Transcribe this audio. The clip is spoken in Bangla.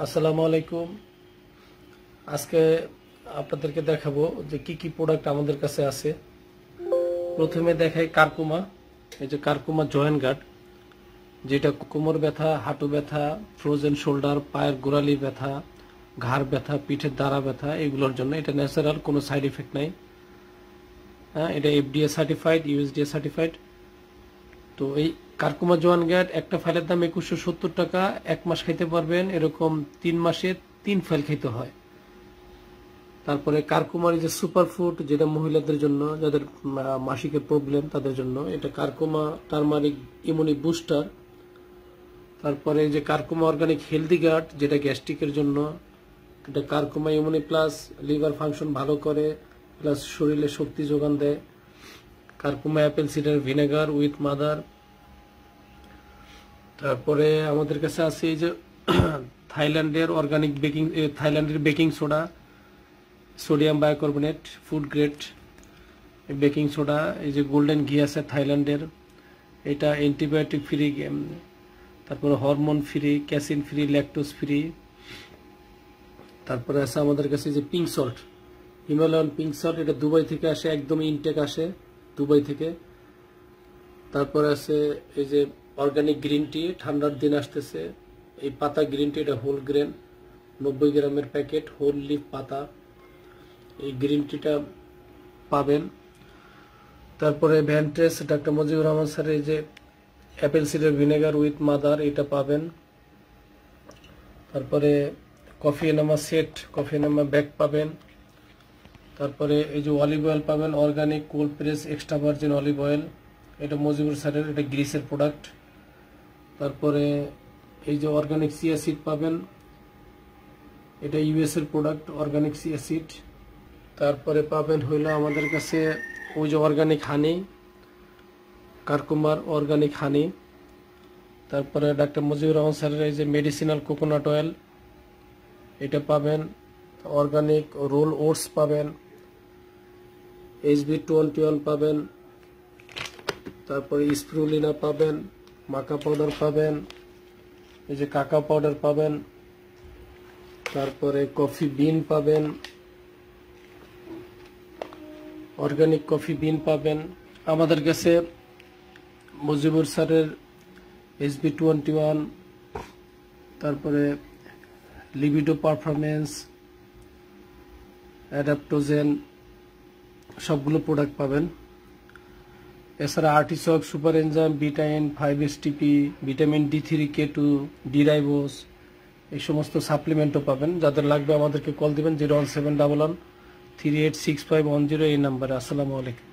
আসসালামু আলাইকুম। আজকে আপনাদেরকে দেখাবো যে কি কি প্রোডাক্ট আমাদের কাছে আছে। প্রথমে দেখাই কারকুমা। এই যে কারকুমা জয়েন্ট গার্ড, যেটা কোমর ব্যথা, হাঁটু ব্যথা, ফ্রোজেন শোল্ডার, পায়ের গোড়ালি ব্যথা, ঘাড় ব্যথা, পিঠের দাঁড়া ব্যথা, এগুলোর জন্য এটা ন্যাচারাল, কোনো সাইড এফেক্ট নাই। হ্যাঁ, এটা এফডিএ সার্টিফাইড, ইউএসডিএ সার্টিফাইড। তো এই কারকুমা জোয়ান গার্ড একটা ফাইলের দাম 2170 টাকা। 1 মাস খাইতে পারবেন, এরকম 3 মাসে 3 ফাইল খাইতে হয়। তারপরে কারকুমার যে সুপার ফুড, যেটা মহিলাদের জন্য, যাদের মাসিকের প্রবলেম তাদের জন্য, এটা কারকুমা টারমারিক ইমিউনি বুস্টার। তারপরে যে কারকুমা অর্গানিক হেলদি গার্ড, যেটা গ্যাস্ট্রিকের জন্য, এটা Curcuma immune plus, liver function ভালো করে, প্লাস শরীরে শক্তি যোগান দেয়। Curcuma apple cider vinegar with mother. তারপরে আমাদের কাছে আছে এই যে থাইল্যান্ডের অর্গানিক বেকিং, থাইল্যান্ডের baking soda, sodium bicarbonate, food grade baking soda. এই যে গোল্ডেন ঘি আছে থাইল্যান্ডের, এটা অ্যান্টিবায়োটিক ফ্রি, তারপরে hormone free, casein free, lactose free. তারপরে আছে আমাদের কাছে যে pink salt, Himalayan pink salt, এটা দুবাই থেকে আসে, একদম ইনটেক আসে দুবাই থেকে। তারপরে আছে এই যে অর্গানিক গ্রিন টি, ঠান্ডার দিন আসতেছে, এই পাতা গ্রিন টি, এটা হোল গ্রেন, 90 গ্রামের প্যাকেট, হোল লিফ পাতা, এই গ্রিন টিটা পাবেন। তারপরে ভ্যান্ট্রেস ডাক্তার মুজিবুর রহমান স্যারের এই যে Apple cider vinegar with mother, এটা পাবেন। তারপরে কফি এনামা সেট, কফি এনামা ব্যাগ পাবেন। তারপরে এই যে অলিভ অয়েল পাবেন, organic cold press extra virgin olive oil, এটা মুজিবুর স্যারের, এটা গ্রিসের প্রোডাক্ট। তারপরে এই যে অর্গানিক চিয়া সিড পাবেন, এটা ইউএস এর প্রোডাক্ট, অর্গানিক চিয়া সিড। তারপরে পাবেন হইলো আমাদের কাছে ওই যে অর্গানিক হানি, কারকুমার অর্গানিক হানি। তারপরে ডাক্তার মুজিবুর রহমান স্যারের এই যে মেডিসিনাল কোকোনাট অয়েল, এটা পাবেন। অর্গানিক রোল ওটস পাবেন, HB21 পাবেন। তারপরে স্প্রুলিনা পাবেন, মাকা পাউডার পাবেন, এই যে কাকা পাউডার পাবেন। তারপরে কফি বিন পাবেন, অর্গানিক কফি বিন পাবেন। আমাদের কাছে মুজিবুর স্যারের HB21, তারপরে লিবিডো পারফরমেন্স, অ্যাডাপ্টোজেন, সবগুলো প্রোডাক্ট পাবেন। এছাড়া artichoke, super enzyme, betaine 5-HTP, vitamin D3K2, D ribose, এই সমস্ত সাপ্লিমেন্টও পাবেন। যাদের লাগবে আমাদেরকে কল দিবেন 01711 386510, এই নাম্বারে। আসসালামু আলাইকুম।